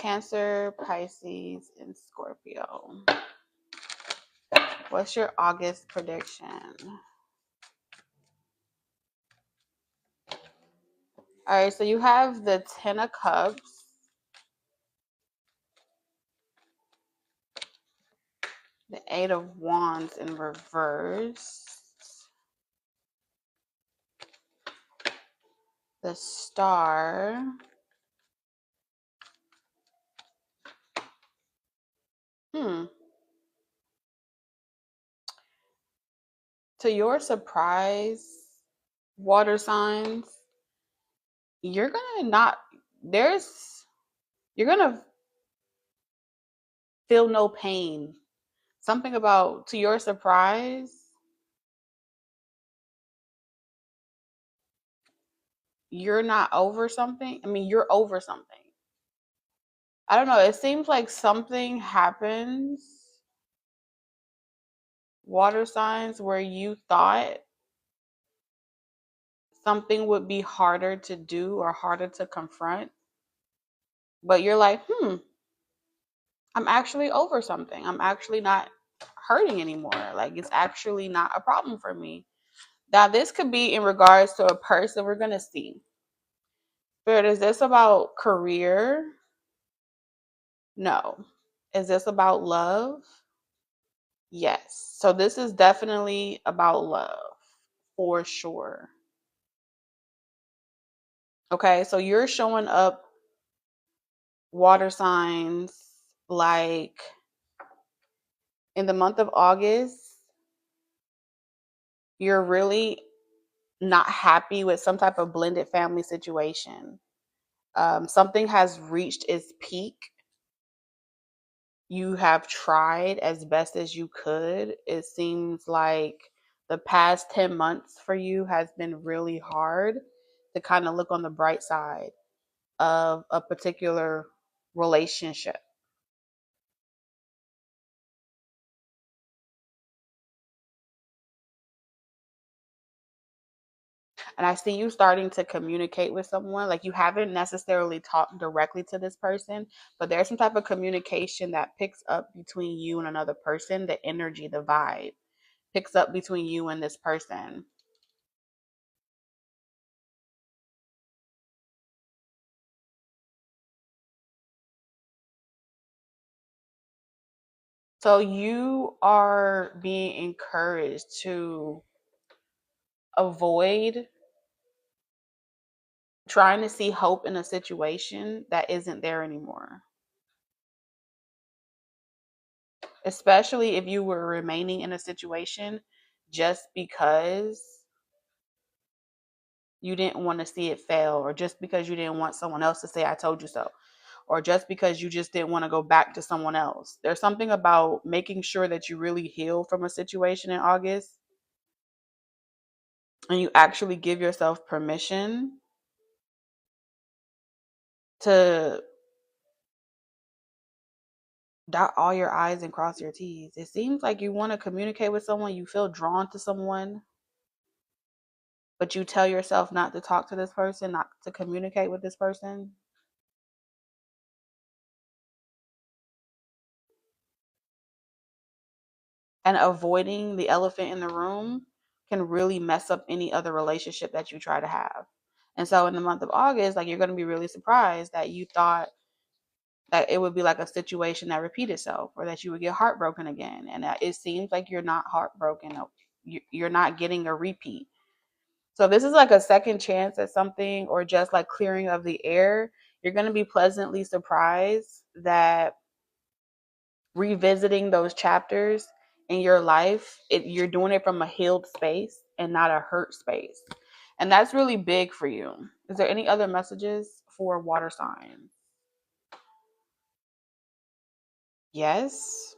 Cancer, Pisces, and Scorpio. What's your August prediction? All right, so you have the Ten of Cups, the Eight of Wands in reverse, the Star, To your surprise, water signs, you're gonna not, you're gonna feel no pain. Something about, to your surprise, you're not over something. I mean, you're over something. I don't know. It seems like something happens, water signs, where you thought something would be harder to do or harder to confront. But you're like, I'm actually over something. I'm actually not hurting anymore. Like, it's actually not a problem for me. Now, this could be in regards to a person. We're going to see. Spirit, is this about career? No. Is this about love? Yes. So this is definitely about love, for sure. Okay, so you're showing up, water signs, like in the month of August, you're really not happy with some type of blended family situation. Something has reached its peak. You have tried as best as you could. It seems like the past 10 months for you has been really hard to kind of look on the bright side of a particular relationship. And I see you starting to communicate with someone. Like, you haven't necessarily talked directly to this person, but there's some type of communication that picks up between you and another person. The energy, the vibe picks up between you and this person. So you are being encouraged to avoid trying to see hope in a situation that isn't there anymore. Especially if you were remaining in a situation just because you didn't want to see it fail, or just because you didn't want someone else to say, I told you so, or just because you just didn't want to go back to someone else. There's something about making sure that you really heal from a situation in August and you actually give yourself permission to dot all your I's and cross your T's. It seems like you want to communicate with someone, you feel drawn to someone, but you tell yourself not to talk to this person, not to communicate with this person. And avoiding the elephant in the room can really mess up any other relationship that you try to have. And so in the month of August, like, you're going to be really surprised that you thought that it would be like a situation that repeat itself, or that you would get heartbroken again. And it seems like you're not heartbroken. You're not getting a repeat. So this is like a second chance at something, or just like clearing of the air. You're going to be pleasantly surprised that revisiting those chapters in your life, you're doing it from a healed space and not a hurt space. And that's really big for you. Is there any other messages for water signs? Yes.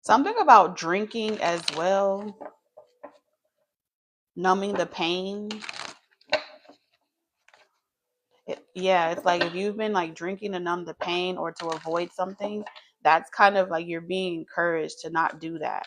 Something about drinking as well, numbing the pain. Yeah, it's like if you've been like drinking to numb the pain or to avoid something, that's kind of like you're being encouraged to not do that.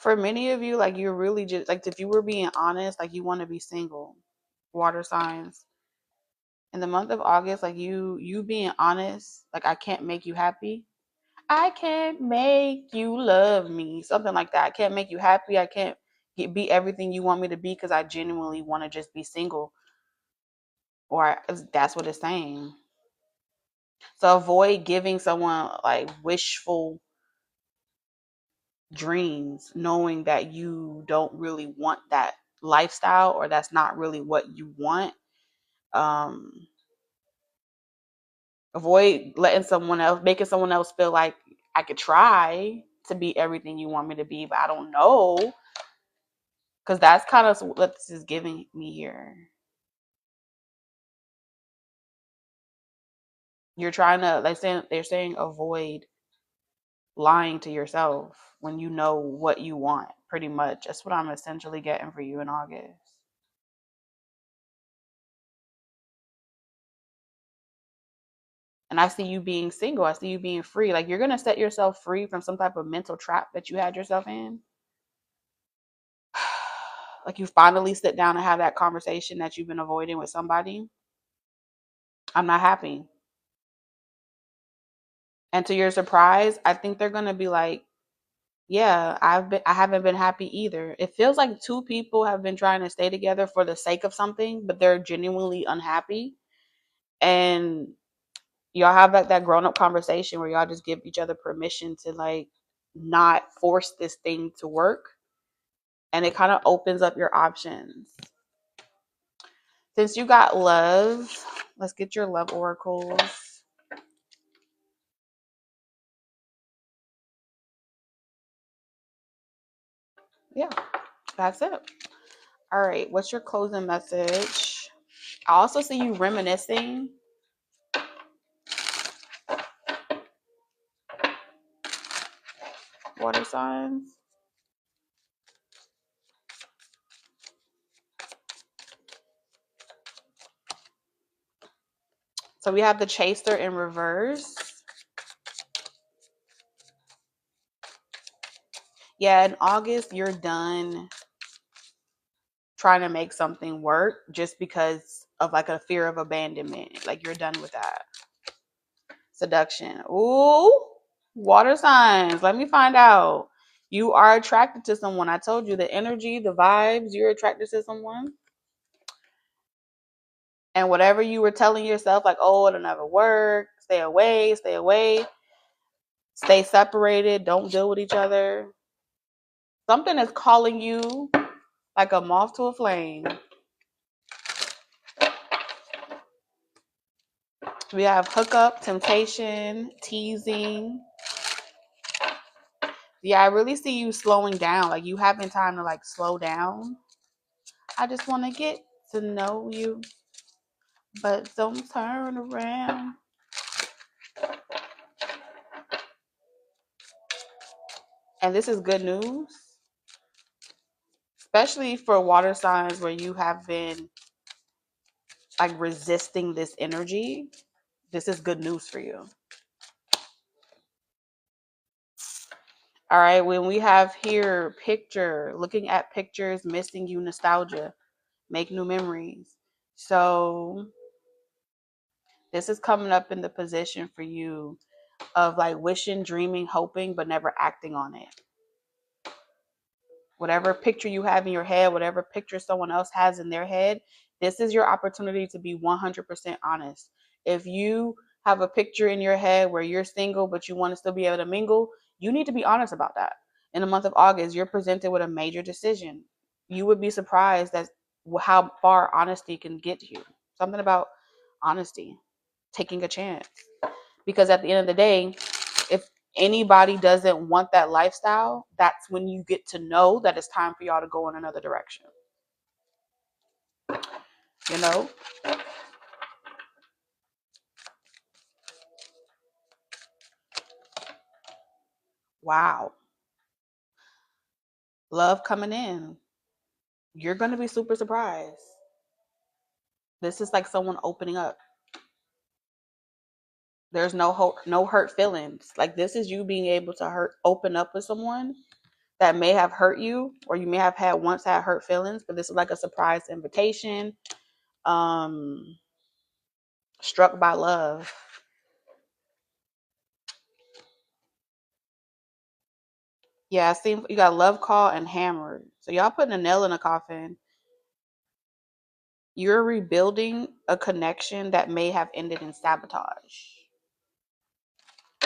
For many of you, like you're really just like, if you were being honest, like you want to be single, water signs. In the month of August, like you being honest, like I can't make you happy. I can't make you love me. Something like that. I can't make you happy. I can't be everything you want me to be because I genuinely want to just be single. That's what it's saying. So avoid giving someone like wishful dreams, knowing that you don't really want that lifestyle or that's not really what you want. Um, avoid making someone else feel like I could try to be everything you want me to be, but I don't know. Because that's kind of what this is giving me here. You're trying to, they're saying avoid lying to yourself when you know what you want, pretty much. That's what I'm essentially getting for you in August. And I see you being single. I see you being free. Like you're going to set yourself free from some type of mental trap that you had yourself in. Like you finally sit down and have that conversation that you've been avoiding with somebody. I'm not happy. And to your surprise, I think they're going to be like, yeah, I haven't been happy either. It feels like two people have been trying to stay together for the sake of something, but they're genuinely unhappy. And y'all have like that grown up conversation where y'all just give each other permission to like not force this thing to work. And it kind of opens up your options. Since you got love, let's get your love oracles. Yeah, that's it. All right, what's your closing message? I also see you reminiscing. Water signs. So we have the chaser in reverse. Yeah, in August, you're done trying to make something work just because of like a fear of abandonment. Like you're done with that. Seduction. Ooh, water signs. Let me find out. You are attracted to someone. I told you the energy, the vibes, you're attracted to someone. And whatever you were telling yourself, like, oh, it'll never work, stay away, stay separated, don't deal with each other. Something is calling you like a moth to a flame. We have hookup, temptation, teasing. Yeah, I really see you slowing down. Like you having time to like slow down. I just want to get to know you, but don't turn around. And this is good news, especially for water signs where you have been like resisting this energy. This is good news for you. All right, when we have here picture, looking at pictures, missing you, nostalgia, make new memories. So this is coming up in the position for you of like wishing, dreaming, hoping, but never acting on it. Whatever picture you have in your head, whatever picture someone else has in their head, this is your opportunity to be 100% honest. If you have a picture in your head where you're single, but you want to still be able to mingle, you need to be honest about that. In the month of August, you're presented with a major decision. You would be surprised at how far honesty can get you. Something about honesty, taking a chance. Because at the end of the day, if anybody doesn't want that lifestyle, that's when you get to know that it's time for y'all to go in another direction. You know? Wow. Love coming in. You're going to be super surprised. This is like someone opening up. There's no hurt feelings. Like this is you being able to open up with someone that may have hurt you, or you may have once had hurt feelings, but this is like a surprise invitation. Struck by love. Yeah, I see you got love call and hammered. So y'all putting a nail in a coffin. You're rebuilding a connection that may have ended in sabotage.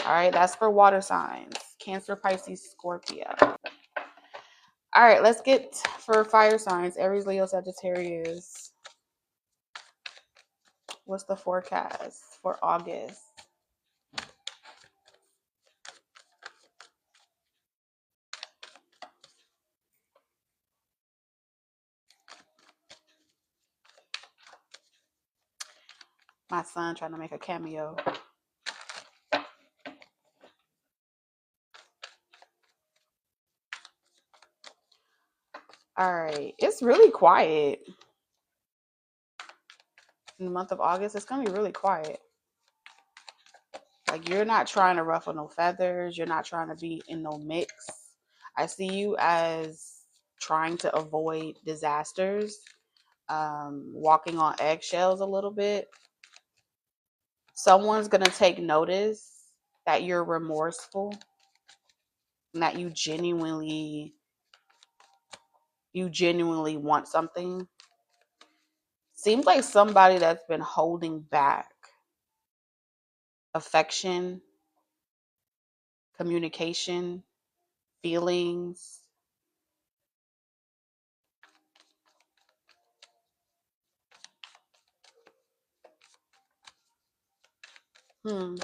All right, that's for water signs. Cancer, Pisces, Scorpio. All right, let's get for fire signs. Aries, Leo, Sagittarius. What's the forecast for August? My son trying to make a cameo. All right, it's really quiet. In the month of August, it's going to be really quiet. Like, you're not trying to ruffle no feathers. You're not trying to be in no mix. I see you as trying to avoid disasters, walking on eggshells a little bit. Someone's going to take notice that you're remorseful and that you genuinely want something. Seems like somebody that's been holding back affection, communication, feelings. So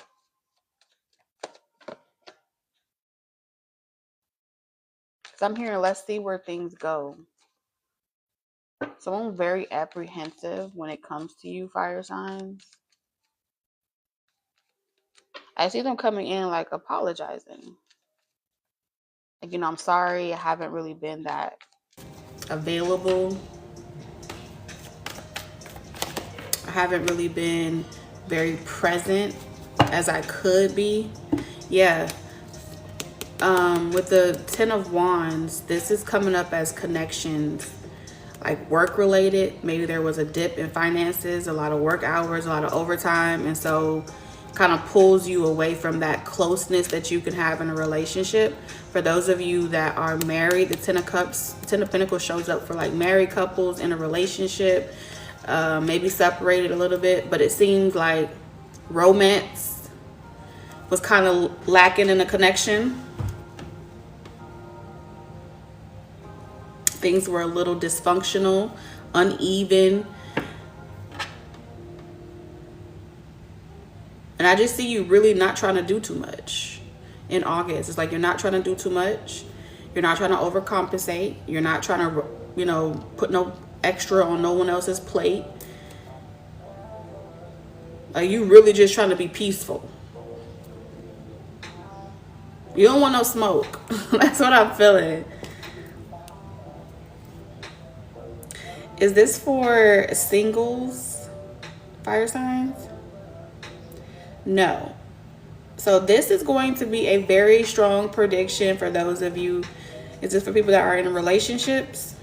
I'm hearing, let's see where things go. Someone very apprehensive when it comes to you, fire signs. I see them coming in like apologizing. Like, I'm sorry, I haven't really been that available. I haven't really been very present as I could be. Yeah. With the 10 of Wands, this is coming up as connections, like work related. Maybe there was a dip in finances, a lot of work hours, a lot of overtime. And so kind of pulls you away from that closeness that you can have in a relationship. For those of you that are married, the 10 of Cups, 10 of Pentacles shows up for like married couples in a relationship, maybe separated a little bit, but it seems like romance was kind of lacking in a connection. Things were a little dysfunctional, uneven. And I just see you really not trying to do too much in August. It's like you're not trying to do too much. You're not trying to overcompensate. You're not trying to, put no extra on no one else's plate. Like, you really just trying to be peaceful. You don't want no smoke. That's what I'm feeling. Is this for singles, fire signs? No. So this is going to be a very strong prediction for those of you. Is this for people that are in relationships?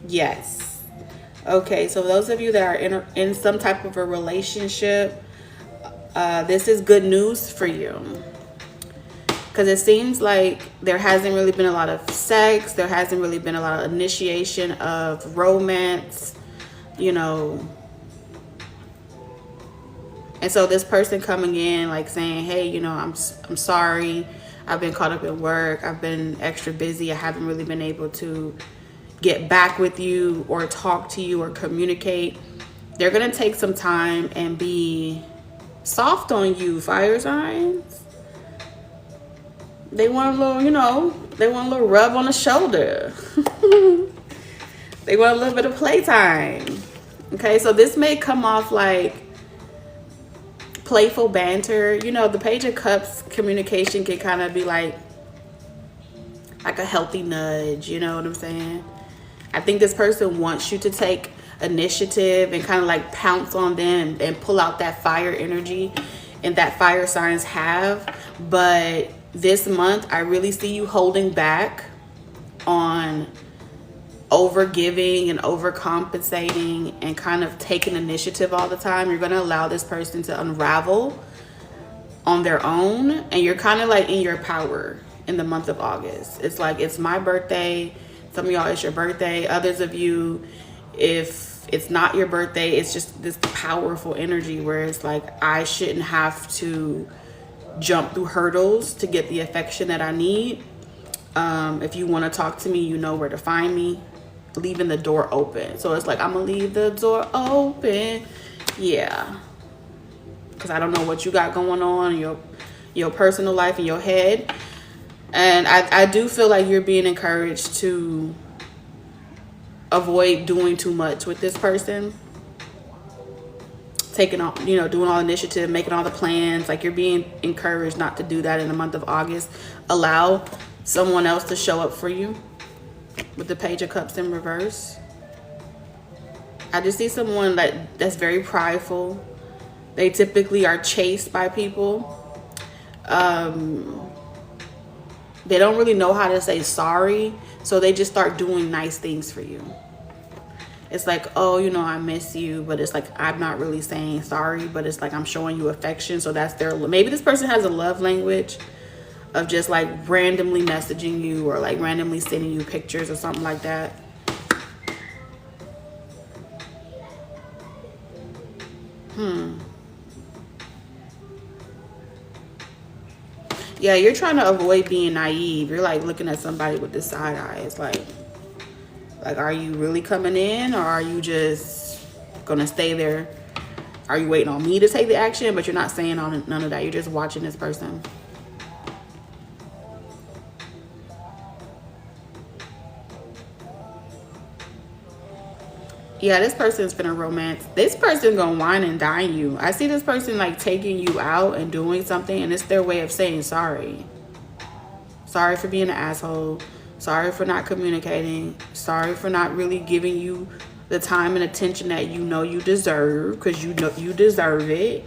Yes. Okay, so those of you that are in some type of a relationship, this is good news for you. Because it seems like there hasn't really been a lot of sex. There hasn't really been a lot of initiation of romance, And so this person coming in like saying, hey, I'm sorry. I've been caught up in work. I've been extra busy. I haven't really been able to get back with you or talk to you or communicate. They're going to take some time and be soft on you, fire signs. They want a little, they want a little rub on the shoulder. They want a little bit of playtime. Okay, so this may come off like playful banter. The Page of Cups communication can kind of be like a healthy nudge. You know what I'm saying? I think this person wants you to take initiative and kind of like pounce on them and pull out that fire energy and that fire signs have. But this month, I really see you holding back. on over giving and overcompensating and kind of taking initiative all the time. You're going to allow this person to unravel on their own, and you're kind of like in your power in the month of August. It's like, it's my birthday. Some of y'all, it's your birthday. Others of you, if it's not your birthday, it's just this powerful energy where it's like, I shouldn't have to jump through hurdles to get the affection that I need. If you want to talk to me, you know where to find me. Leaving the door open. So it's like, I'm gonna leave the door open. Yeah, because I don't know what you got going on in your personal life, in your head. And I do feel like you're being encouraged to avoid doing too much with this person. Taking all, doing all initiative, making all the plans. Like, you're being encouraged not to do that in the month of August. Allow someone else to show up for you. With the Page of Cups in reverse, I just see someone that's very prideful. They typically are chased by people. They don't really know how to say sorry, so they just start doing nice things for you. It's like, oh, I miss you, but it's like, I'm not really saying sorry, but it's like, I'm showing you affection. So that's maybe this person has a love language of just like randomly messaging you or like randomly sending you pictures or something like that. Yeah, you're trying to avoid being naive. You're like looking at somebody with this side eye. It's like, are you really coming in, or are you just gonna stay there? Are you waiting on me to take the action? But you're not saying none of that. You're just watching this person. Yeah, this person's finna romance. This person's gonna wine and dine you. I see this person like taking you out and doing something, and it's their way of saying sorry. Sorry for being an asshole. Sorry for not communicating. Sorry for not really giving you the time and attention that you deserve, because you know you deserve it.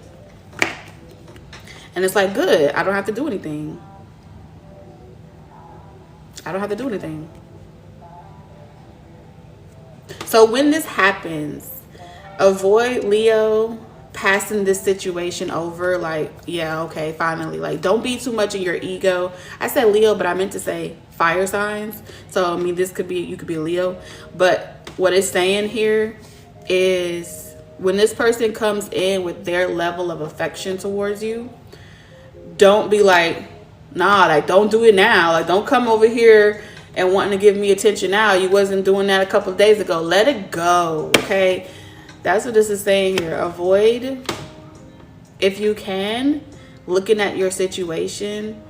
And it's like, good, I don't have to do anything. I don't have to do anything. So when this happens, avoid, Leo, passing this situation over. Like, yeah, okay, finally. Like, don't be too much in your ego. I said Leo, but I meant to say fire signs. So I mean, you could be Leo. But what it's saying here is, when this person comes in with their level of affection towards you, don't be like, nah, like, don't do it now. Like, don't come over here and wanting to give me attention now. You wasn't doing that a couple of days ago. Let it go, okay? That's what this is saying here. Avoid, if you can, looking at your situation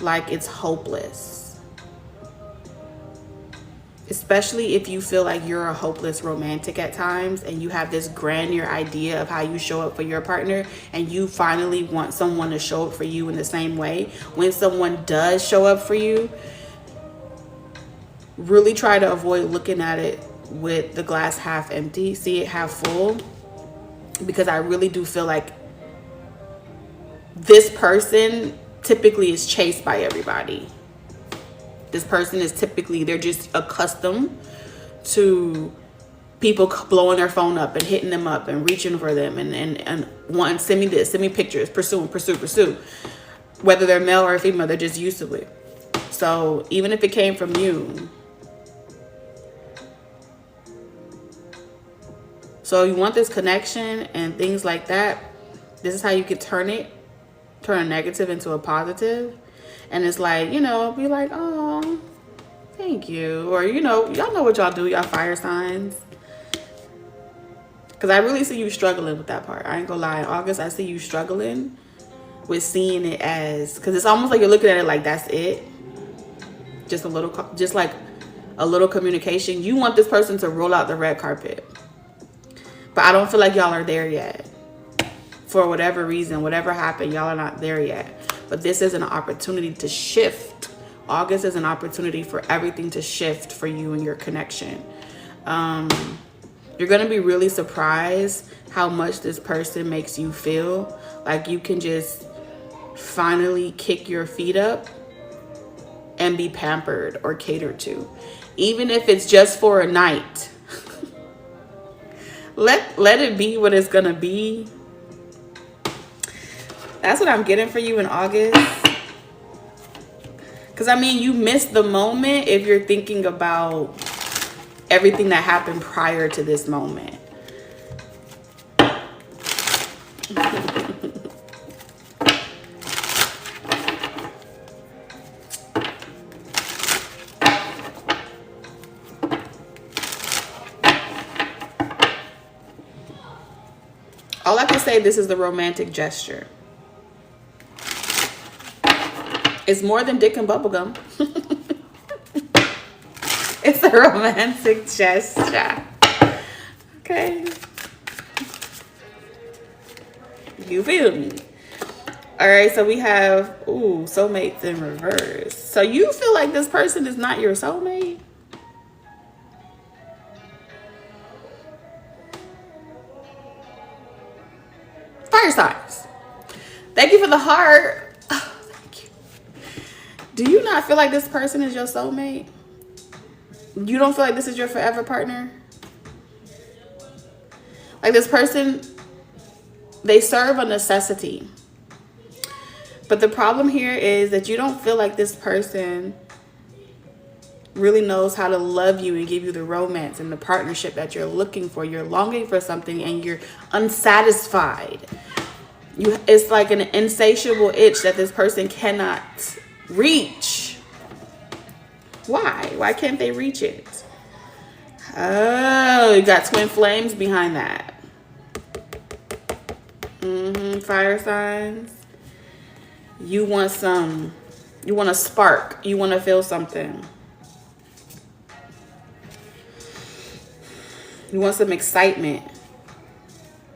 like it's hopeless. Especially if you feel like you're a hopeless romantic at times, and you have this grandeur idea of how you show up for your partner, and you finally want someone to show up for you in the same way. When someone does show up for you, really try to avoid looking at it with the glass half empty. See it half full, because I really do feel like this person typically is chased by everybody. This person is typically, they're just accustomed to people blowing their phone up and hitting them up and reaching for them and wanting, send me this, send me pictures, pursue. Whether they're male or female, they're just used to it. So even if it came from you, so you want this connection and things like that, this is how you could turn a negative into a positive. And it's like, be like, oh, thank you. Or, y'all know what y'all do, y'all fire signs. Because I really see you struggling with that part. I ain't gonna lie. In August, I see you struggling with seeing it as, because it's almost like you're looking at it like that's it. Just like a little communication. You want this person to roll out the red carpet. But I don't feel like y'all are there yet. For whatever reason, whatever happened, y'all are not there yet. But this is an opportunity to shift. August is an opportunity for everything to shift for you and your connection. You're going to be really surprised how much this person makes you feel. Like you can just finally kick your feet up and be pampered or catered to, even if it's just for a night. Let it be what it's gonna be. That's what I'm getting for you in August. Because I mean, you missed the moment if you're thinking about everything that happened prior to this moment. All I can say, this is the romantic gesture. It's more than dick and bubblegum. It's a romantic gesture. Okay. You feel me? All right, so we have, ooh, soulmates in reverse. So you feel like this person is not your soulmate? Fire signs. Thank you for the heart. Oh, thank you. Do you not feel like this person is your soulmate? You don't feel like this is your forever partner? Like this person, they serve a necessity. But the problem here is that you don't feel like this person really knows how to love you and give you the romance and the partnership that you're looking for. You're longing for something and you're unsatisfied. It's like an insatiable itch that this person cannot reach. Why? Why can't they reach it? Oh, you got twin flames behind that. Fire signs. You want a spark. You want to feel something. You want some excitement.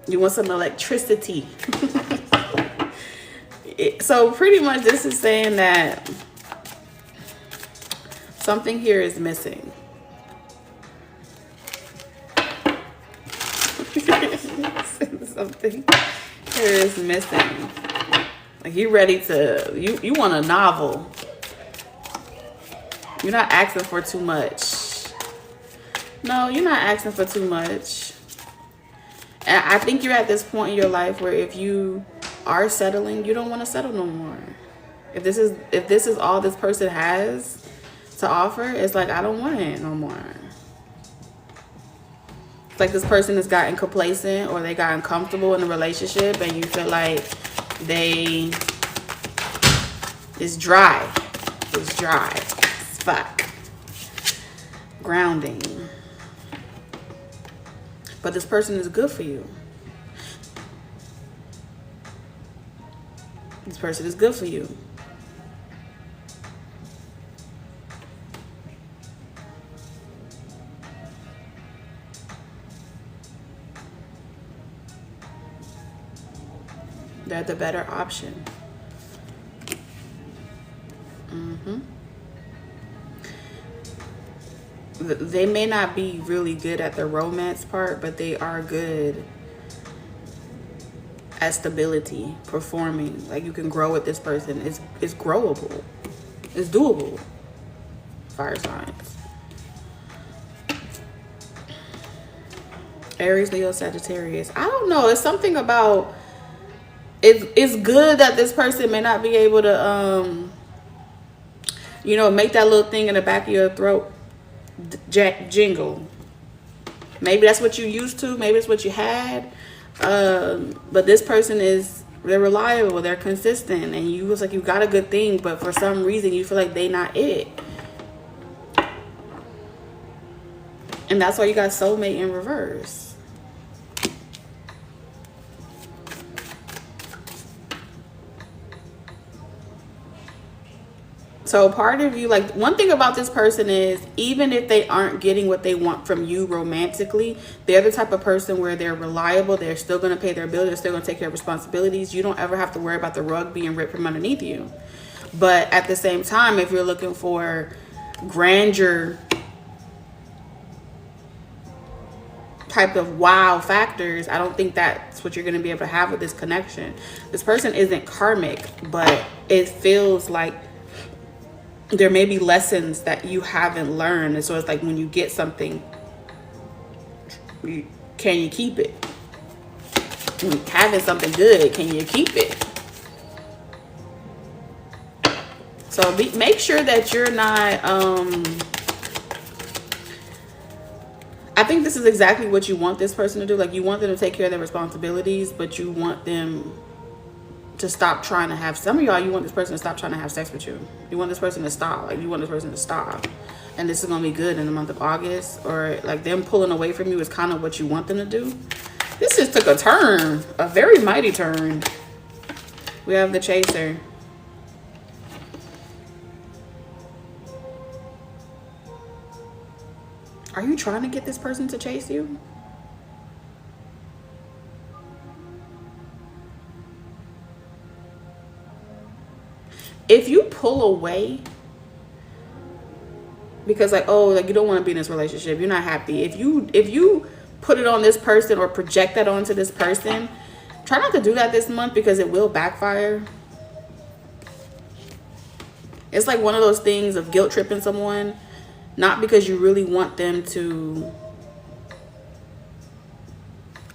You want some electricity. So pretty much this is saying that something here is missing. Something here is missing. Like you ready to, you want a novel. You're not asking for too much. No, you're not asking for too much. And I think you're at this point in your life where if you are settling, you don't want to settle no more. If this is all this person has to offer, it's like, I don't want it no more. It's like this person has gotten complacent or they gotten comfortable in a relationship and you feel like it's dry. It's dry. It's fuck. Grounding. But this person is good for you. This person is good for you. They're the better option. They may not be really good at the romance part, but they are good at stability, performing. Like you can grow with this person. It's growable. It's doable. Fire signs. Aries, Leo, Sagittarius. I don't know. It's something about it's good that this person may not be able to make that little thing in the back of your throat jingle. Maybe that's what you used to, maybe it's what you had, but this person they're reliable, they're consistent, and you was like you got a good thing, but for some reason you feel like they not it, and that's why you got soulmate in reverse. So part of you, like one thing about this person is even if they aren't getting what they want from you romantically, they're the type of person where they're reliable. They're still going to pay their bills. They're still going to take care of responsibilities. You don't ever have to worry about the rug being ripped from underneath you. But at the same time, if you're looking for grandeur type of wow factors, I don't think that's what you're going to be able to have with this connection. This person isn't karmic, but it feels like there may be lessons that you haven't learned. And so it's like when you get something, can you keep it? When having something good, can you keep it? So make sure that you're not, I think this is exactly what you want this person to do. Like, you want them to take care of their responsibilities, but you want them to stop trying to have, some of y'all, you want this person to stop trying to have sex with you. You want this person to stop. Like, you want this person to stop. And this is going to be good in the month of August. Or like them pulling away from you is kind of what you want them to do. This just took a turn, a very mighty turn. We have the Chaser. Are you trying to get this person to chase you? If you pull away because like, oh, like you don't want to be in this relationship, you're not happy. If you put it on this person or project that onto this person, try not to do that this month because it will backfire. It's like one of those things of guilt tripping someone, not because you really want them to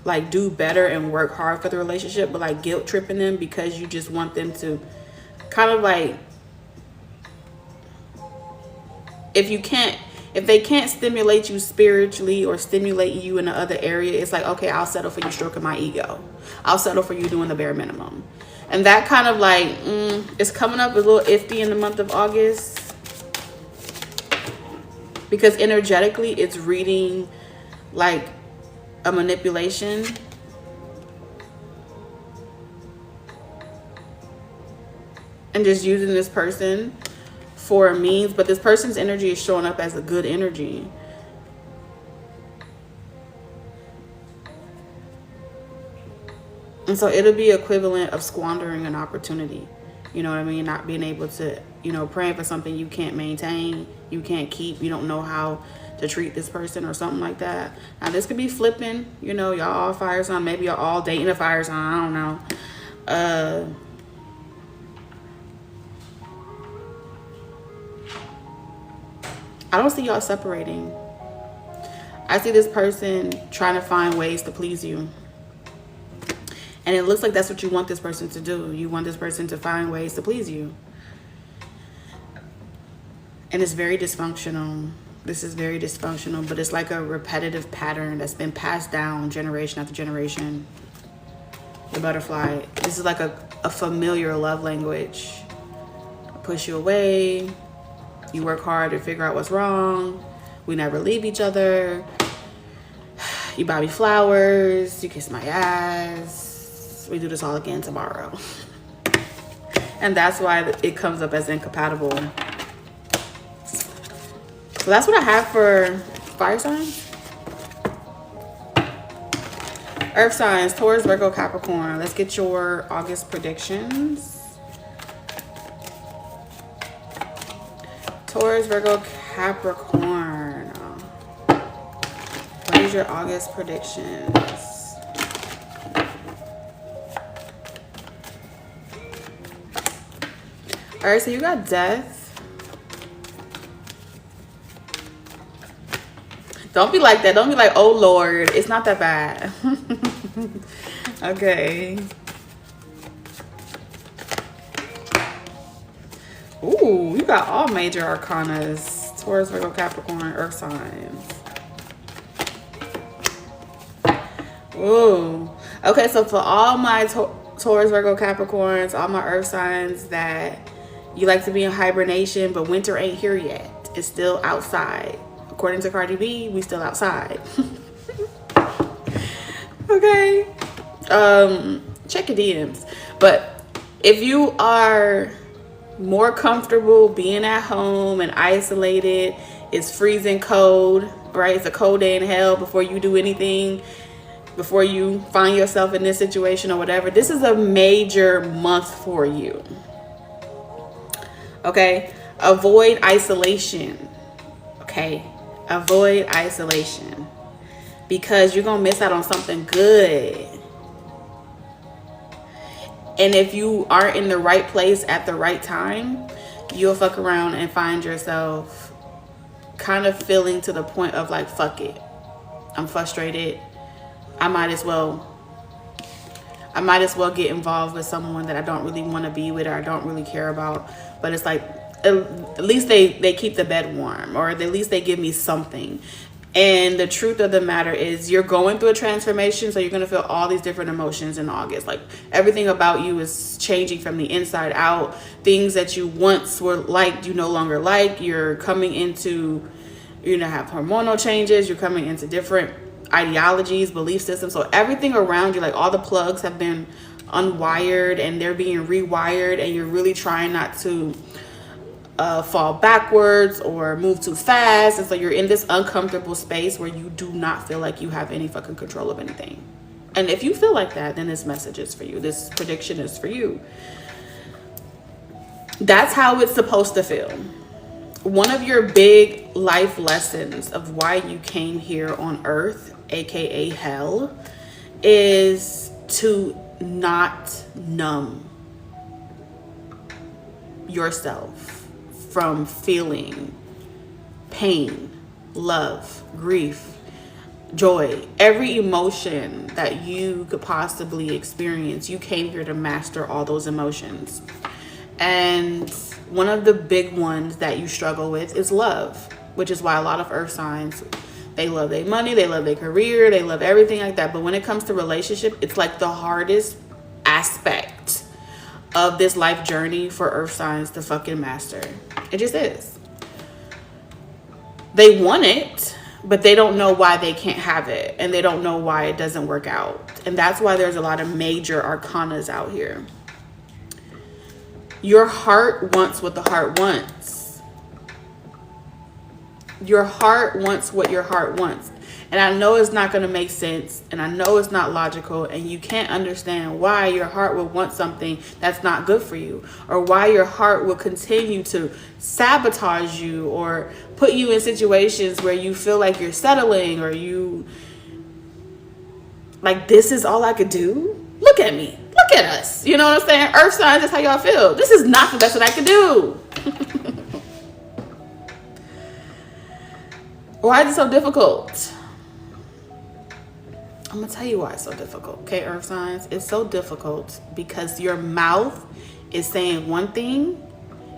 like do better and work hard for the relationship, but like guilt tripping them because you just want them to kind of like, if they can't stimulate you spiritually or stimulate you in the other area, it's like, okay, I'll settle for you stroking my ego. I'll settle for you doing the bare minimum. And that kind of like, it's coming up a little iffy in the month of August. Because energetically, it's reading like a manipulation. And just using this person for a means. But this person's energy is showing up as a good energy. And so it'll be equivalent of squandering an opportunity. You know what I mean? Not being able to, you know, praying for something you can't maintain, you can't keep, you don't know how to treat this person or something like that. Now this could be flipping, you know, y'all all fire sign, maybe y'all all dating a fire sign, I don't know. I don't see y'all separating. I see this person trying to find ways to please you. And it looks like that's what you want this person to do. You want this person to find ways to please you. And it's very dysfunctional. This is very dysfunctional, but it's like a repetitive pattern that's been passed down generation after generation. The butterfly. This is like a familiar love language. I push you away. You work hard to figure out what's wrong. We never leave each other. You buy me flowers. You kiss my ass. We do this all again tomorrow. And that's why it comes up as incompatible. So that's what I have for fire signs. Earth signs, Taurus, Virgo, Capricorn. Let's get your August predictions. Taurus, Virgo, Capricorn. What is your August predictions? All right, so you got death. Don't be like that. Don't be like, oh Lord, it's not that bad. Okay. Ooh, you got all major arcanas. Taurus, Virgo, Capricorn, earth signs. Ooh. Okay, so for all my Taurus, Virgo, Capricorns, all my earth signs that you like to be in hibernation, but winter ain't here yet. It's still outside. According to Cardi B, we still outside. Okay. Check your DMs. But if you are more comfortable being at home and isolated, it's freezing cold, right? It's a cold day in hell before you do anything, before you find yourself in this situation or whatever. This is a major month for you. Okay, avoid isolation. Okay, avoid isolation because you're gonna miss out on something good. And if you aren't in the right place at the right time, you'll fuck around and find yourself kind of feeling to the point of like, fuck it, I'm frustrated, I might as well get involved with someone that I don't really want to be with or I don't really care about. But it's like, at least they keep the bed warm, or at least they give me something. And the truth of the matter is, you're going through a transformation, so you're going to feel all these different emotions in August. Like, everything about you is changing from the inside out. Things that you once were liked, you no longer like. You're coming into, you're going to have hormonal changes. You're coming into different ideologies, belief systems. So everything around you, like all the plugs have been unwired and they're being rewired, and you're really trying not to fall backwards or move too fast. And so you're in this uncomfortable space where you do not feel like you have any fucking control of anything. And if you feel like that, then this message is for you. This prediction is for you. That's how it's supposed to feel. One of your big life lessons of why you came here on earth, aka hell, is to not numb yourself from feeling pain, love, grief, joy, every emotion that you could possibly experience. You came here to master all those emotions. And one of the big ones that you struggle with is love, which is why a lot of earth signs, they love their money, they love their career, they love everything like that. But when it comes to relationship, it's like the hardest aspect of this life journey for earth signs to fucking master. It just is. They want it, but they don't know why they can't have it, and they don't know why it doesn't work out. And that's why there's a lot of major arcanas out here. Your heart wants what the heart wants. Your heart wants what your heart wants. And I know it's not going to make sense, and I know it's not logical, and you can't understand why your heart would want something that's not good for you, or why your heart will continue to sabotage you or put you in situations where you feel like you're settling, or you like, this is all I could do. Look at me. Look at us. You know what I'm saying? Earth signs, that's how y'all feel. This is not the best that I could do. Why is it so difficult? I'm going to tell you why it's so difficult. Okay, earth signs? It's so difficult because your mouth is saying one thing,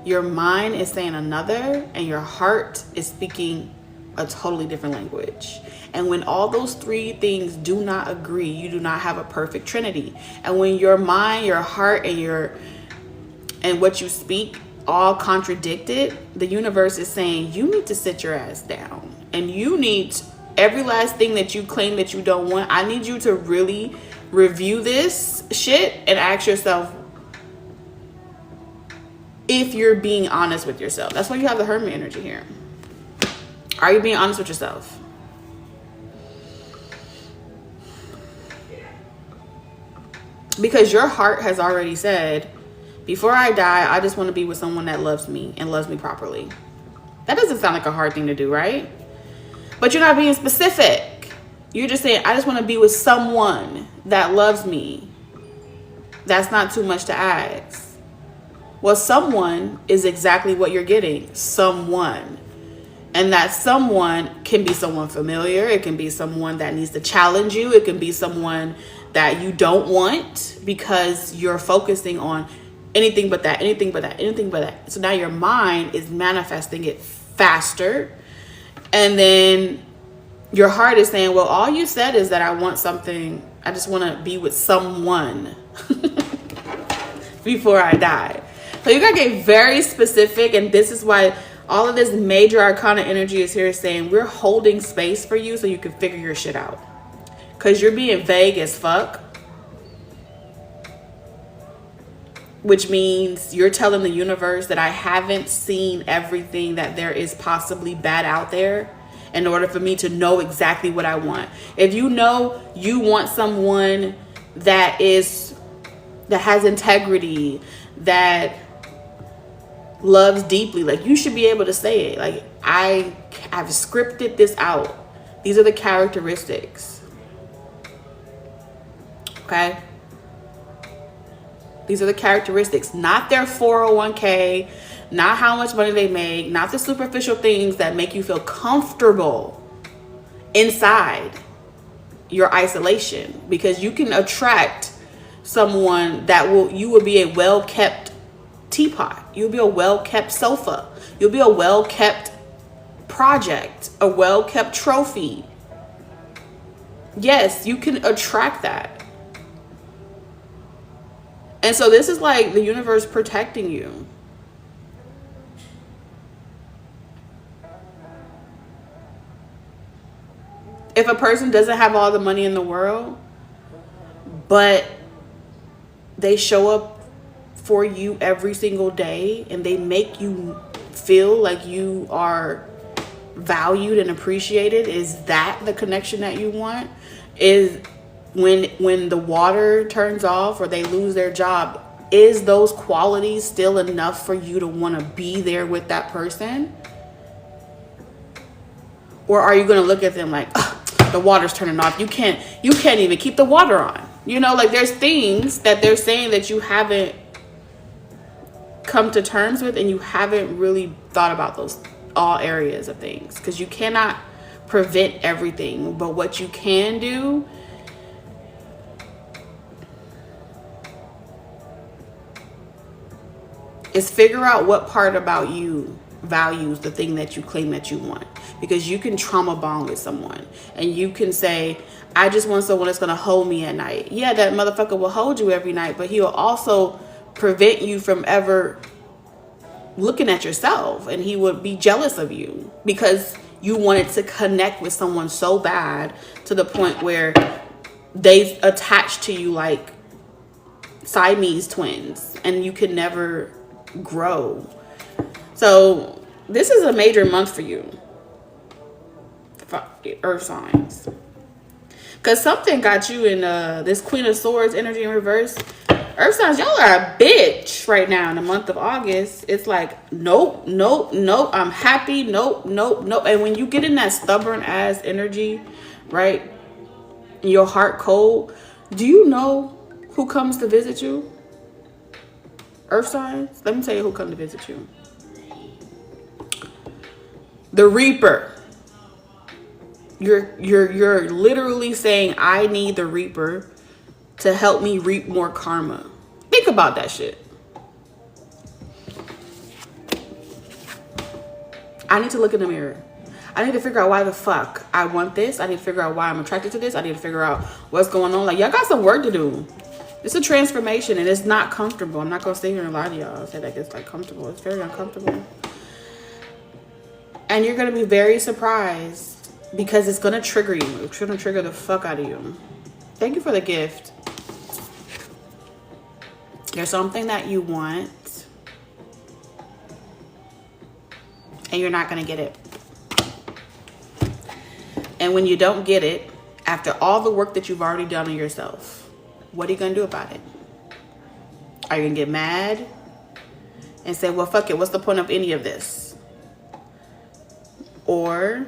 your mind is saying another, and your heart is speaking a totally different language. And when all those three things do not agree, you do not have a perfect trinity. And when your mind, your heart, and what you speak all contradicted, the universe is saying you need to sit your ass down, and you need every last thing that you claim that you don't want. I need you to really review this shit and ask yourself if you're being honest with yourself. That's why you have the Hermit energy here. Are you being honest with yourself? Because your heart has already said, before I die, I just want to be with someone that loves me and loves me properly. That doesn't sound like a hard thing to do, right? But you're not being specific. You're just saying, I just want to be with someone that loves me. That's not too much to ask. Well, someone is exactly what you're getting. Someone. And that someone can be someone familiar. It can be someone that needs to challenge you. It can be someone that you don't want because you're focusing on anything but that, anything but that, anything but that. So now your mind is manifesting it faster. And then your heart is saying, well, all you said is that I want something. I just want to be with someone before I die. So you got to get very specific. And this is why all of this major arcana energy is here saying we're holding space for you so you can figure your shit out. Because you're being vague as fuck. Which means you're telling the universe that I haven't seen everything that there is possibly bad out there in order for me to know exactly what I want. If you know you want someone that has integrity, that loves deeply, like, you should be able to say it. Like, I've scripted this out. These are the characteristics. Okay? These are the characteristics, not their 401k, not how much money they make, not the superficial things that make you feel comfortable inside your isolation, because you can attract someone that you will be a well-kept teapot. You'll be a well-kept sofa. You'll be a well-kept project, a well-kept trophy. Yes, you can attract that. And so this is like the universe protecting you. If a person doesn't have all the money in the world, but they show up for you every single day and they make you feel like you are valued and appreciated, is that the connection that you want? Is when the water turns off or they lose their job, is those qualities still enough for you to want to be there with that person? Or are you going to look at them like, the water's turning off, you can't even keep the water on? You know, like there's things that they're saying that you haven't come to terms with, and you haven't really thought about those all areas of things, because you cannot prevent everything. But what you can do is figure out what part about you values the thing that you claim that you want. Because you can trauma bond with someone and you can say, I just want someone that's going to hold me at night. Yeah, that motherfucker will hold you every night, but he'll also prevent you from ever looking at yourself, and he would be jealous of you because you wanted to connect with someone so bad to the point where they attach to you like Siamese twins, and you can never grow. So this is a major month for you, earth signs, because something got you in this Queen of Swords energy in reverse. Earth signs, y'all are a bitch right now in the month of August. It's like, nope, nope, nope, I'm happy, nope, nope, nope. And when you get in that stubborn ass energy, right, your heart cold, do you know who comes to visit you? Earth signs, let me tell you who comes to visit you. The Reaper. You're literally saying, I need the Reaper to help me reap more karma. Think about that shit. I need to look in the mirror. I need to figure out why the fuck I want this. I need to figure out why I'm attracted to this. I need to figure out what's going on. Like, y'all got some work to do. It's a transformation and it's not comfortable. I'm not gonna stay here and lie to y'all and say like it's like comfortable. It's very uncomfortable. And you're gonna be very surprised because it's gonna trigger you. It's gonna trigger the fuck out of you. Thank you for the gift. There's something that you want and you're not gonna get it. And when you don't get it, after all the work that you've already done on yourself, what are you gonna do about it? Are you gonna get mad and say, well, fuck it, what's the point of any of this? Or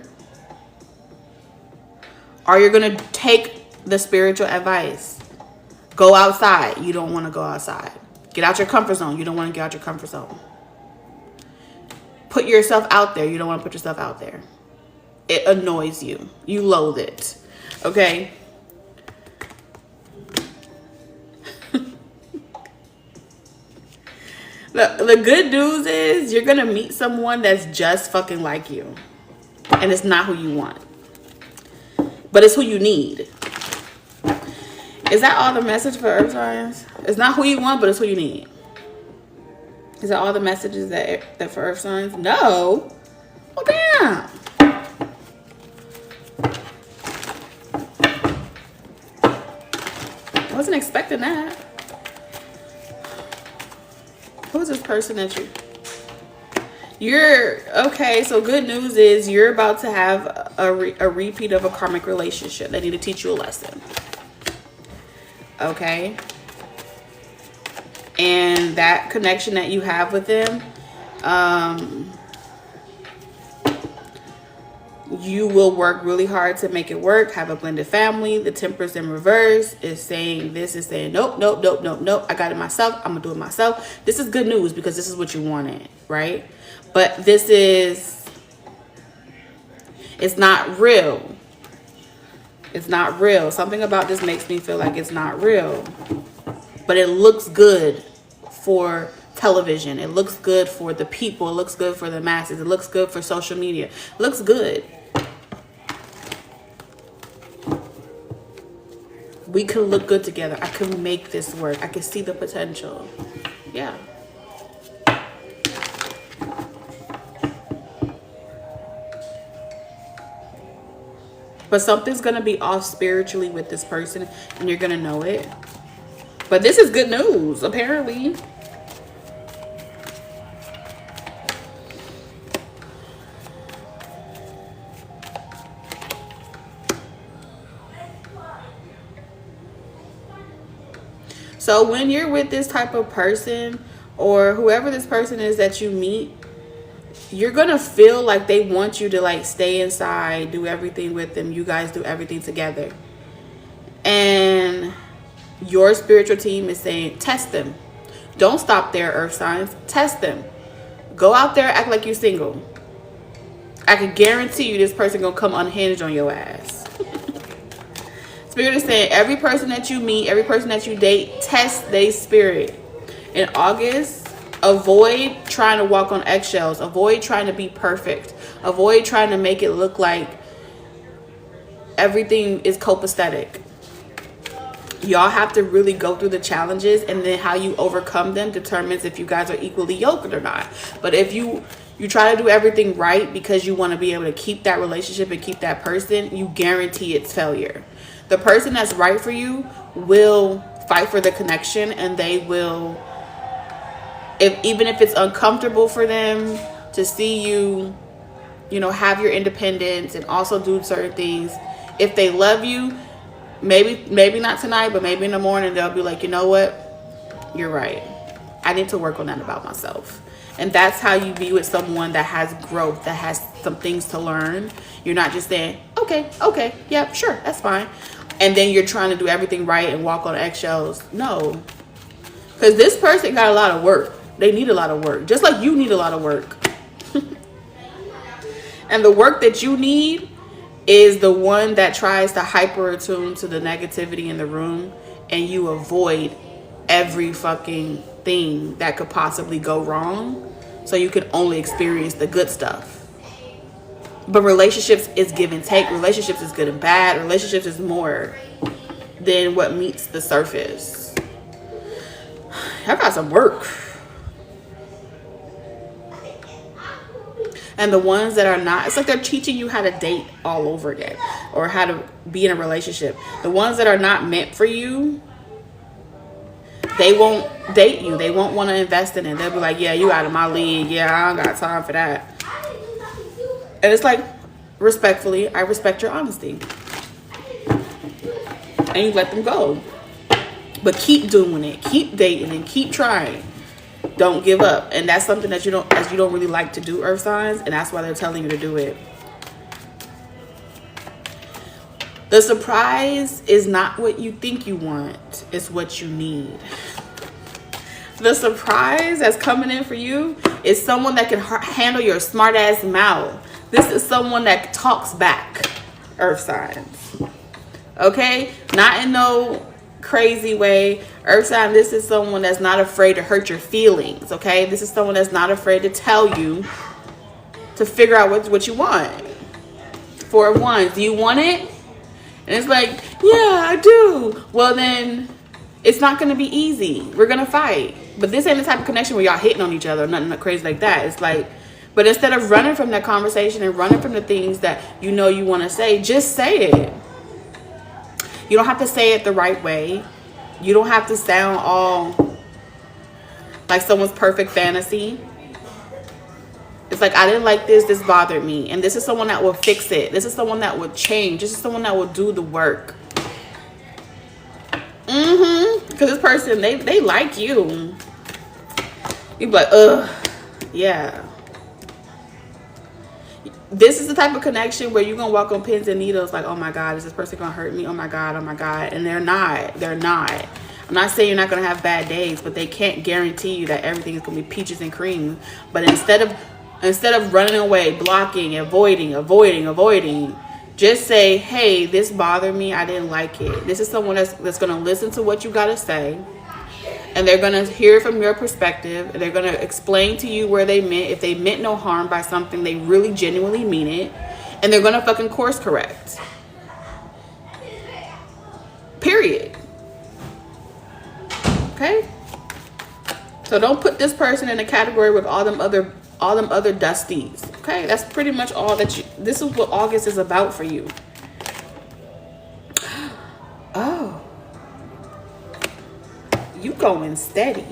are you gonna take the spiritual advice? Go outside. You don't want to go outside. Get out your comfort zone. You don't want to get out your comfort zone. Put yourself out there. You don't want to put yourself out there. It annoys you. You loathe it. Okay? The good news is you're going to meet someone that's just fucking like you. And it's not who you want. But it's who you need. Is that all the message for earth signs? It's not who you want, but it's who you need. Is that all the messages that for earth signs? No. Well, damn. I wasn't expecting that. Who is this person that you're okay? So good news is you're about to have a repeat of a karmic relationship. They need to teach you a lesson. Okay, and that connection that you have with them, You will work really hard to make it work. Have a blended family. The Temperance in reverse is saying this, is saying nope, nope, nope, nope, nope. I got it myself. I'm gonna do it myself. This is good news because this is what you wanted, right? But this is, it's not real. It's not real. Something about this makes me feel like it's not real. But it looks good for television. It looks good for the people. It looks good for the masses. It looks good for social media. It looks good. We could look good together. I could make this work. I could see the potential. Yeah. But something's going to be off spiritually with this person, and you're going to know it. But this is good news, apparently. So when you're with this type of person, or whoever this person is that you meet, you're going to feel like they want you to like stay inside, do everything with them. You guys do everything together. And your spiritual team is saying, test them. Don't stop there, earth signs. Test them. Go out there, act like you're single. I can guarantee you this person going to come unhinged on your ass. Spirit is saying every person that you meet, every person that you date, test their spirit. In August, avoid trying to walk on eggshells. Avoid trying to be perfect. Avoid trying to make it look like everything is copacetic. Y'all have to really go through the challenges, and then how you overcome them determines if you guys are equally yoked or not. But if you try to do everything right because you want to be able to keep that relationship and keep that person, you guarantee it's failure. The person that's right for you will fight for the connection, and they will, even if it's uncomfortable for them to see you, you know, have your independence and also do certain things. If they love you, maybe not tonight, but maybe in the morning, they'll be like, you know what? You're right. I need to work on that about myself. And that's how you be with someone that has growth, that has some things to learn. You're not just saying, okay, yeah, sure, that's fine. And then you're trying to do everything right and walk on eggshells. No. Because this person got a lot of work. They need a lot of work. Just like you need a lot of work. And the work that you need is the one that tries to hyper attune to the negativity in the room, and you avoid every fucking thing that could possibly go wrong, so you can only experience the good stuff. But relationships is give and take. Relationships is good and bad. Relationships is more than what meets the surface. I got some work. And the ones that are not, it's like they're teaching you how to date all over again, or how to be in a relationship. The ones that are not meant for you, they won't date you. They won't want to invest in it. They'll be like, yeah, you out of my league. Yeah, I don't got time for that. And it's like, respectfully, I respect your honesty. And you let them go. But keep doing it. Keep dating and keep trying. Don't give up. And that's something that you don't really like to do, earth signs, and that's why they're telling you to do it. The surprise is not what you think you want, it's what you need. The surprise that's coming in for you is someone that can handle your smart ass mouth. This is someone that talks back, earth signs. Okay? Not in no crazy way. Earth sign, this is someone that's not afraid to hurt your feelings. Okay? This is someone that's not afraid to tell you to figure out what you want. Four of Wands, do you want it? And it's like, yeah, I do. Well, then it's not going to be easy. We're going to fight. But this ain't the type of connection where y'all hitting on each other, nothing crazy like that. It's like, but instead of running from that conversation and running from the things that you know you want to say, just say it. You don't have to say it the right way. You don't have to sound all like someone's perfect fantasy. It's like, I didn't like this. This bothered me. And this is someone that will fix it. This is someone that will change. This is someone that will do the work. Because this person, they like you. You be like, ugh. Yeah. This is the type of connection where you're gonna walk on pins and needles, like, oh my God, is this person gonna hurt me? Oh my God, and they're not. I'm not saying you're not gonna have bad days, but they can't guarantee you that everything is gonna be peaches and cream. But instead of running away, blocking, avoiding, just say, hey, this bothered me, I didn't like it. This is someone that's gonna listen to what you gotta say, and they're gonna hear from your perspective, and they're gonna explain to you where they meant, if they meant no harm by something, they really genuinely mean it, and they're gonna fucking course correct. Period. Okay? So don't put this person in a category with all them other dusties. Okay? That's pretty much all that this is what August is about for you. Oh. You going steady.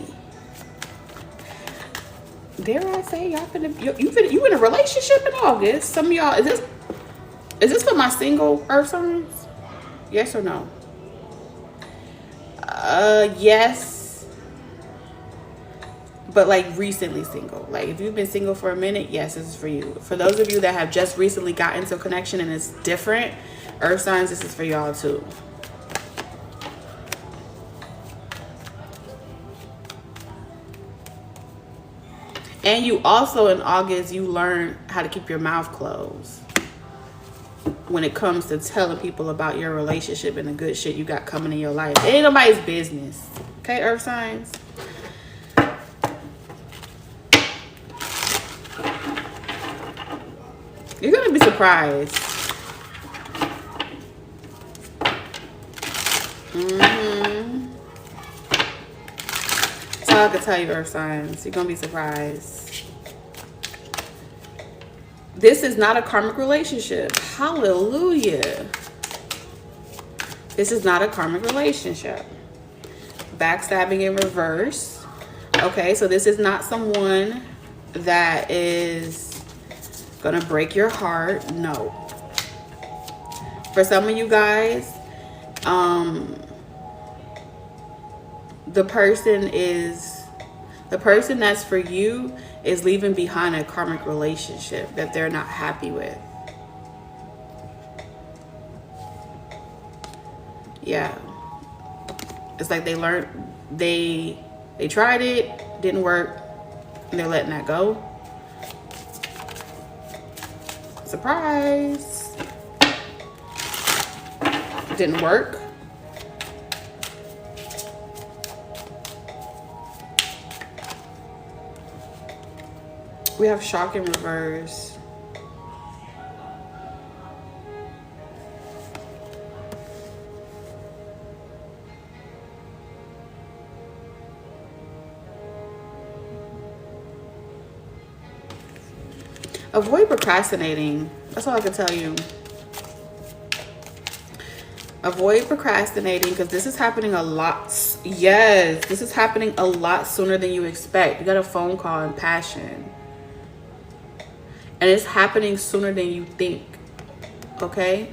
Dare I say you in a relationship in August? Some of y'all, is this for my single earth signs? Yes or no? Yes. But like recently single. Like if you've been single for a minute, yes, this is for you. For those of you that have just recently got into a connection and it's different, earth signs, this is for y'all too. And you also, in August, you learn how to keep your mouth closed when it comes to telling people about your relationship and the good shit you got coming in your life. It ain't nobody's business. Okay, earth signs? You're going to be surprised. That's all I can tell you, earth signs. You're going to be surprised. This is not a karmic relationship. Hallelujah. This is not a karmic relationship. Backstabbing in reverse. Okay, so this is not someone that is gonna break your heart. No. For some of you guys, the person that's for you is leaving behind a karmic relationship that they're not happy with. Yeah. It's like they learned, they tried it, didn't work, and they're letting that go. Surprise. Didn't work. We have shock in reverse. Avoid procrastinating. That's all I can tell you. Avoid procrastinating because this is happening a lot. Yes, this is happening a lot sooner than you expect. You got a phone call and passion. And it's happening sooner than you think. Okay?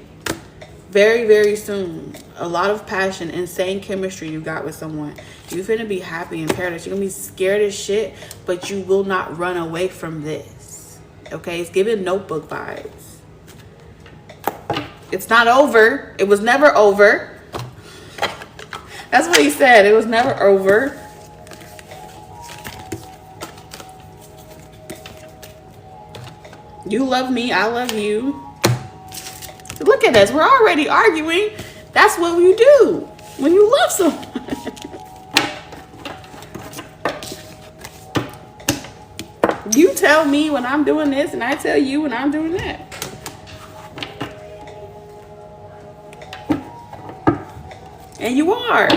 Very, very soon. A lot of passion, insane chemistry you got with someone. You're finna be happy in paradise. You're gonna be scared as shit, but you will not run away from this. Okay? It's giving Notebook vibes. It's not over. It was never over. That's what he said. It was never over. You love me. I love you. Look at us. We're already arguing. That's what you do when you love someone. You tell me when I'm doing this, and I tell you when I'm doing that. And you are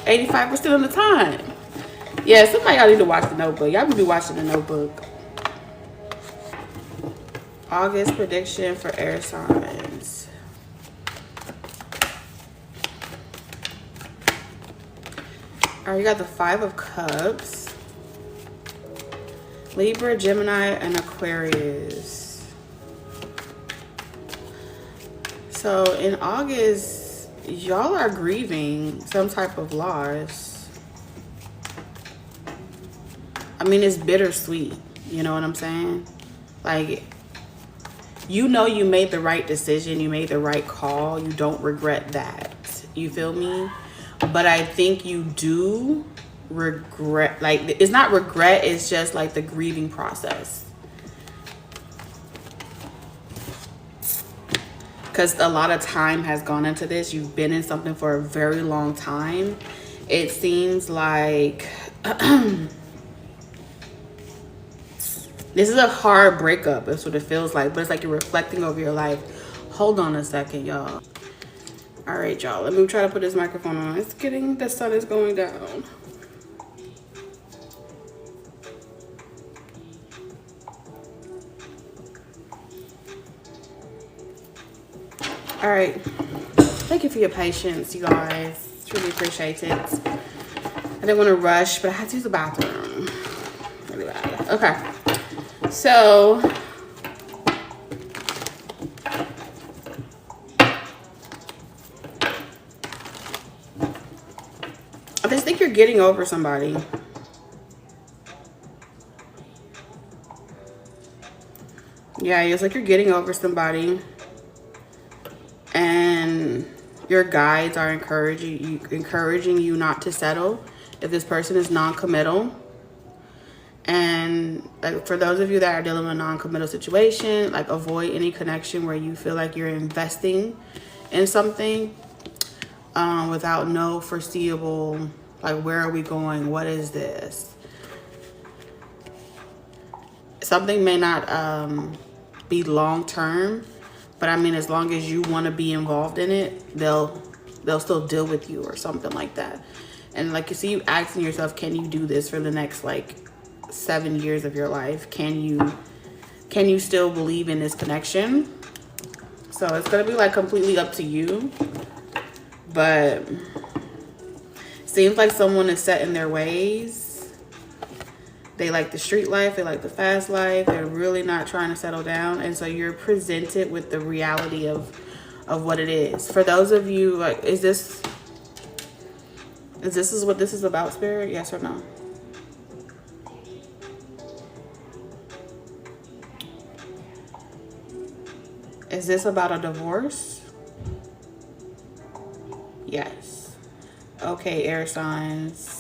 85% of the time. Yeah, somebody y'all need to watch The Notebook. Y'all be watching The Notebook. August prediction for air signs. All right, you got the 5 of Cups. Libra, Gemini, and Aquarius. So in August, y'all are grieving some type of loss. I mean, it's bittersweet. You know what I'm saying? Like, you know you made the right decision, you made the right call, you don't regret that. You feel me? But I think you do regret, like, it's not regret, it's just like the grieving process. Because a lot of time has gone into this. You've been in something for a very long time. It seems like this is a hard breakup. That's what it feels like. But it's like you're reflecting over your life. Hold on a second, y'all. All right, y'all. Let me try to put this microphone on. It's getting, the sun is going down. All right. Thank you for your patience, you guys. Truly appreciate it. I didn't want to rush, but I had to use the bathroom. Really bad. Okay. So I just think you're getting over somebody. Yeah, it's like you're getting over somebody. And your guides are encouraging you not to settle if this person is non-committal. And like, for those of you that are dealing with a non-committal situation, like, avoid any connection where you feel like you're investing in something without no foreseeable, like, where are we going? What is this? Something may not be long-term, but I mean, as long as you want to be involved in it, they'll still deal with you or something like that. And like, you see, you asking yourself, can you do this for the next like 7 years of your life? Can you still believe in this connection? So it's gonna be like completely up to you. But seems like someone is set in their ways. They like the street life, they like the fast life, they're really not trying to settle down. And so you're presented with the reality of what it is. For those of you, like, is this what this is about, Spirit? Yes or no? Is this about a divorce? Yes. Okay, air signs.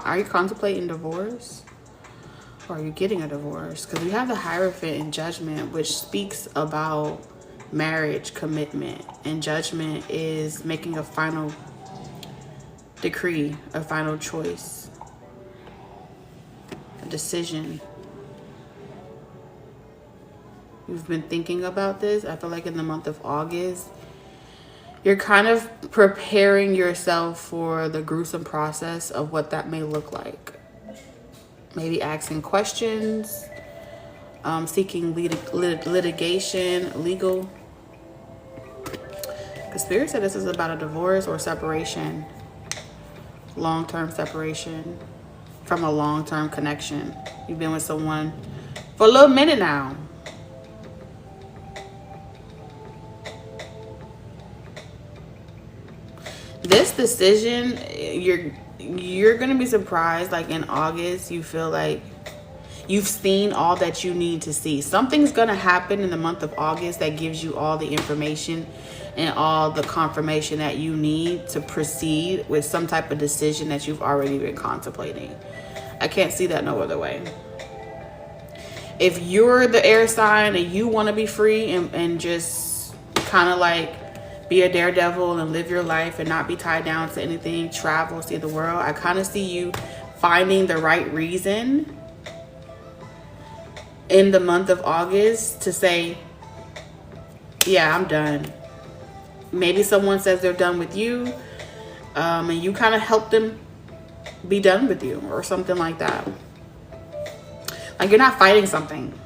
Are you contemplating divorce? Or are you getting a divorce? Because we have the Hierophant in Judgment, which speaks about marriage, commitment. And Judgment is making a final decree, a final choice, a decision. You've been thinking about this. I feel like in the month of August, you're kind of preparing yourself for the gruesome process of what that may look like. Maybe asking questions, seeking litigation, legal. The Spirit said this is about a divorce or separation, long-term separation from a long-term connection. You've been with someone for a little minute now. This decision, you're gonna be surprised. Like, in August, you feel like you've seen all that you need to see. Something's gonna happen in the month of August that gives you all the information and all the confirmation that you need to proceed with some type of decision that you've already been contemplating. I can't see that no other way. If you're the air sign and you want to be free and just kind of like be a daredevil and live your life and not be tied down to anything, travel, see the world, I kind of see you finding the right reason in the month of August to say, yeah, I'm done. Maybe someone says they're done with you, and you kind of help them be done with you or something like that. Like, you're not fighting something.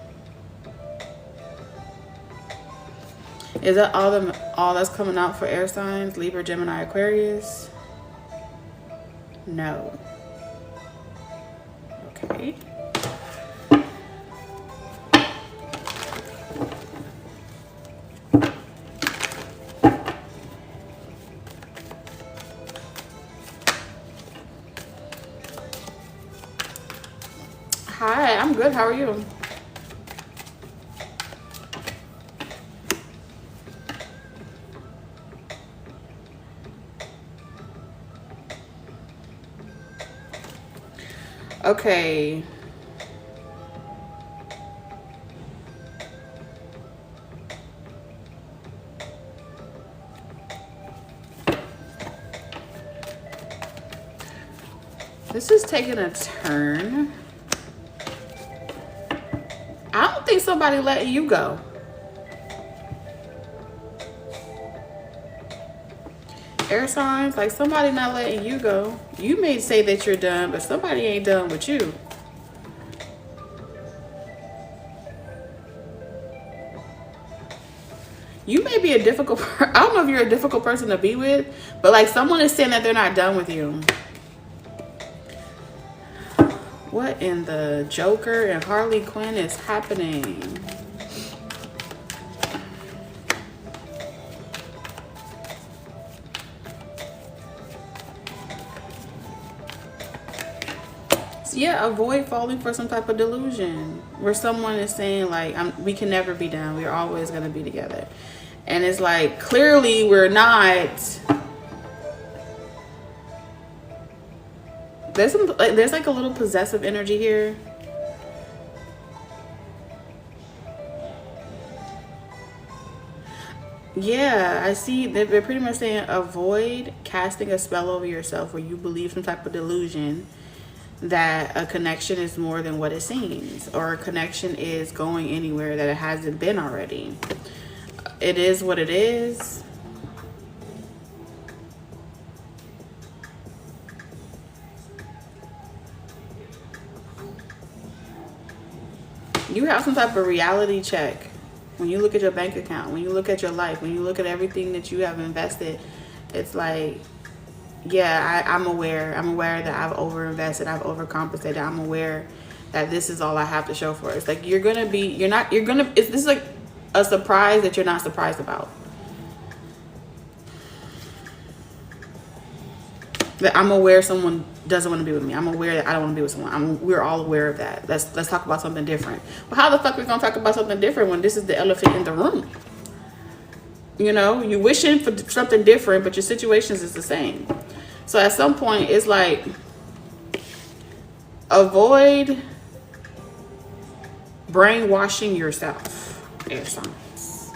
Is that all that's coming out for air signs? Libra, Gemini, Aquarius? No. Okay. I'm good. How are you? Okay. This is taking a turn. I don't think somebody letting you go. Air signs, like somebody not letting you go. You may say that you're done, but somebody ain't done with you. You may be a difficult, I don't know if you're a difficult person to be with, but like someone is saying that they're not done with you. What in the Joker and Harley Quinn is happening? Yeah, avoid falling for some type of delusion where someone is saying like, we can never be done. We're always going to be together. And it's like, clearly we're not. There's like a little possessive energy here. Yeah, I see. They're pretty much saying avoid casting a spell over yourself where you believe some type of delusion that a connection is more than what it seems, or a connection is going anywhere that it hasn't been already. It is what it is. You have some type of reality check when you look at your bank account, when you look at your life, when you look at everything that you have invested. It's like, yeah, I'm aware that I've overinvested, I've overcompensated. I'm aware that this is all I have to show for it. It's like this is like a surprise that you're not surprised about. That I'm aware someone doesn't want to be with me. I'm aware that I don't want to be with someone. We're all aware of that. Let's talk about something different. Well, how the fuck are we gonna talk about something different when this is the elephant in the room? You know, you wishing for something different, but your situations is the same. So at some point, it's like, avoid brainwashing yourself. Air signs.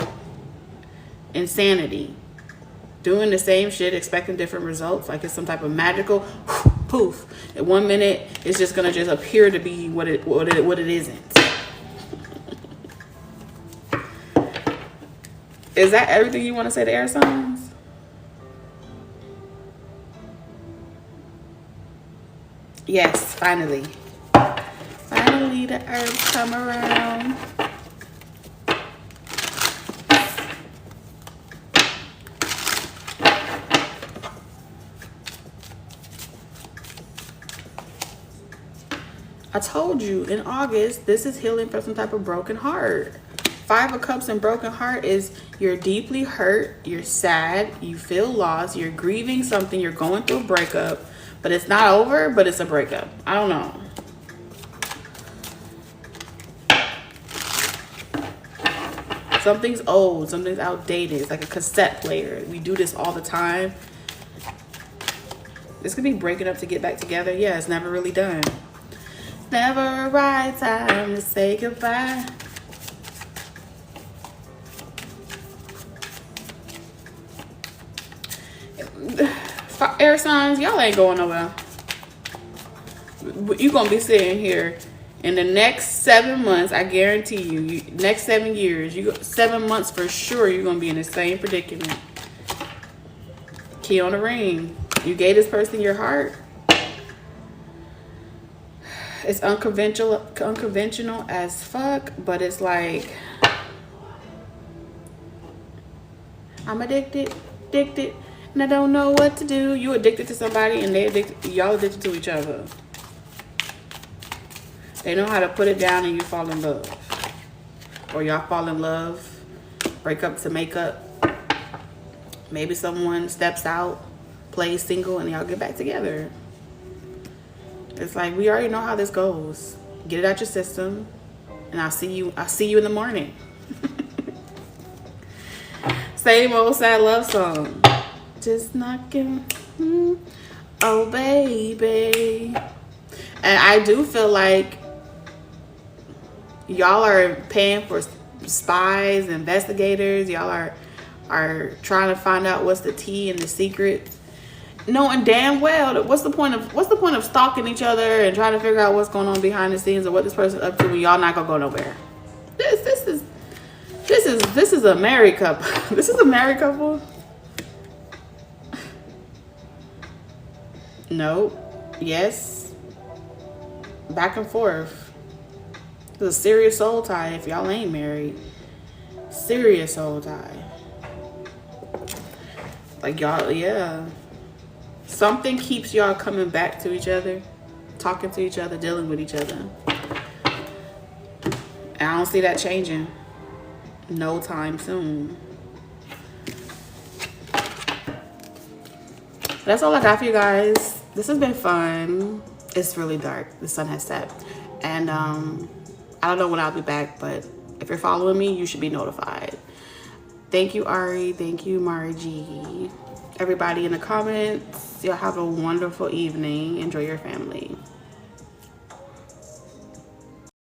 Insanity. Doing the same shit, expecting different results, like it's some type of magical poof. At 1 minute, it's just gonna just appear to be what it isn't. Is that everything you want to say to air signs? Yes, finally. Finally, the herbs come around. I told you in August, this is healing from some type of broken heart. 5 of Cups and broken heart is you're deeply hurt, you're sad, you feel lost, you're grieving something, you're going through a breakup, but it's not over, but it's a breakup. I don't know. Something's old, something's outdated. It's like a cassette player. We do this all the time. This could be breaking up to get back together. Yeah, it's never really done. Never a right time to say goodbye. Air signs, y'all ain't going nowhere. You're gonna be sitting here in the next 7 months. I guarantee you, next 7 years, 7 months for sure, you're gonna be in the same predicament. Key on the ring. You gave this person your heart. It's unconventional as fuck, but it's like, I'm addicted, and I don't know what to do. You addicted to somebody, and y'all addicted to each other. They know how to put it down, and you fall in love, or y'all fall in love, break up to make up. Maybe someone steps out, plays single, and y'all get back together. It's like, we already know how this goes. Get it out your system. And I'll see you in the morning. Same old sad love song. Just knocking. Oh, baby. And I do feel like y'all are paying for spies, investigators. Y'all are trying to find out what's the tea and the secret, knowing damn well that what's the point of stalking each other and trying to figure out what's going on behind the scenes or what this person's up to when y'all not gonna go nowhere. This is a married couple. This is a married couple. No. Yes. Back and forth. It's a serious soul tie if y'all ain't married. Serious soul tie. Like y'all, yeah. Something keeps y'all coming back to each other, talking to each other, dealing with each other. And I don't see that changing no time soon. That's all I got for you guys. This has been fun. It's really dark. The sun has set. And I don't know when I'll be back, but if you're following me, you should be notified. Thank you, Ari. Thank you, Margie. Everybody in the comments, y'all have a wonderful evening. Enjoy your family.